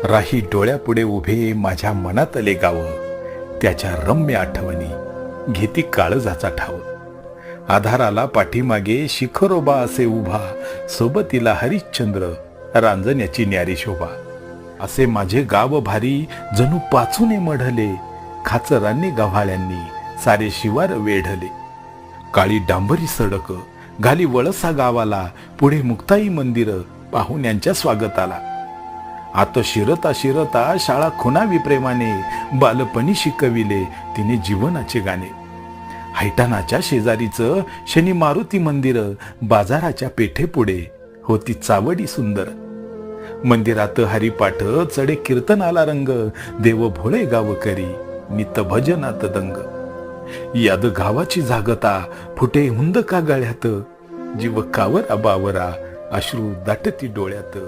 राही डोळ्यापुढे उभे माझ्या मनातले गाव, त्याच्या रम्य आठवणी घेती काळजाचा ठाव. आधाराला पाठीमागे शिखरोबा असे उभा, सोबतीला हरिश्चंद्र रांजण्याची न्यारी शोभा. असे माझे गाव भारी जणू पाचूने मढले, खाचरांनी गव्हाळ्यांनी सारे शिवार वेढले. काळी डांबरी सडक घाली वळसा गावाला, पुढे मुक्ताई मंदिर पाहुण्यांच्या स्वागताला. आत शिरता शिरता शाळा खुनावी प्रेमाने, बालपणी शिकविले तिने जीवनाचे गाणे. हैटानाच्या शेजारीचं शनी मारुती मंदिर, बाजाराच्या पेठेपुढे होती चावडी सुंदर. मंदिरात हरिपाठ चढे कीर्तनाला रंग, देव भोळे गावकरी नित भजनात दंग. याद गावाची जागता फुटे हुंद का गळ्यात, जीव कावरा बावरा अश्रू दाटती डोळ्यात.